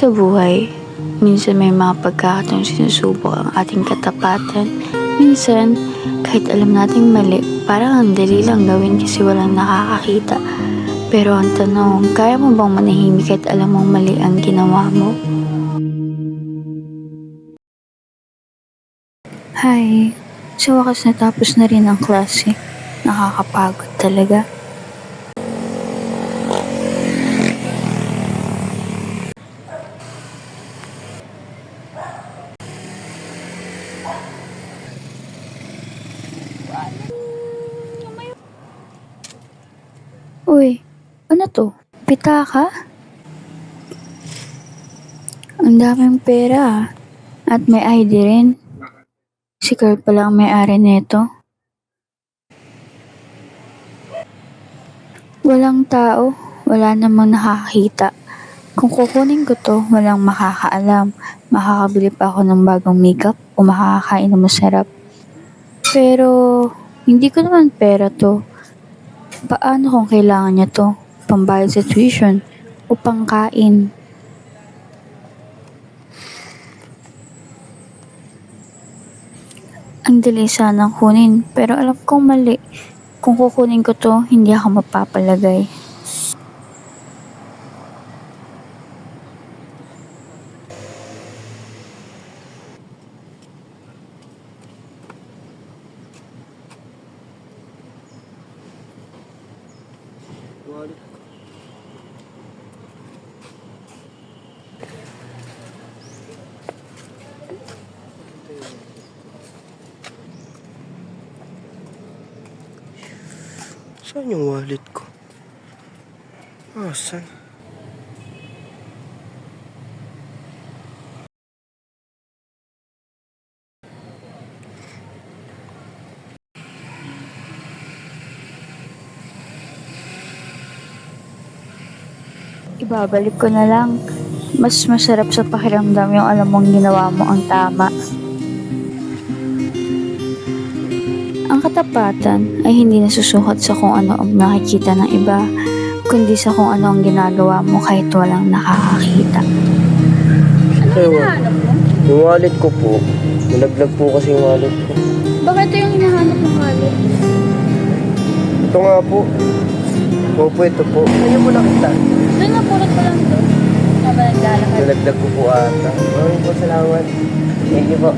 Sa buhay, minsan may mga pagkakataong sinusubok ang ating katapatan. Minsan, kahit alam nating mali, parang ang dali lang gawin kasi walang nakakakita. Pero ang tanong, kaya mo bang manahimik kahit alam mong mali ang ginawa mo? Hi, sa wakas natapos na rin ang klase. Nakakapagod talaga. Uy, ano to? Pitaka? Ang daming pera ah. At may ID rin. Si Carl pala ang may-ari nito. Walang tao, wala namang nakakita. Kung kukunin ko to, walang makakaalam. Makakabili pa ako ng bagong makeup o makakakain ng masarap. Pero, hindi ko naman pera to. Paano kung kailangan niya to? Pambayad sa tuition o pangkain? Ang dali sanang kunin, pero alam kong mali. Kung kukunin ko to, hindi ako mapapalagay. Saan yung wallet ko? Saan? Ibabalik ko na lang. Mas masarap sa pakiramdam yung alam mong ginawa mo ang tama. Ang katapatan ay hindi nasusukat sa kung ano ang nakikita ng iba, kundi sa kung ano ang ginagawa mo kahit walang nakakakita. Yung wallet ko po. Nalaglag po kasi yung wallet ko. Bakit ito yung hinahanap ng wallet? Ito nga po. Opo, ito po. Ano mo nakita? Doon napulot ko lang doon. Habang naglalakad. Nalaglag ko po ata. Maraming po salamat. Thank you po.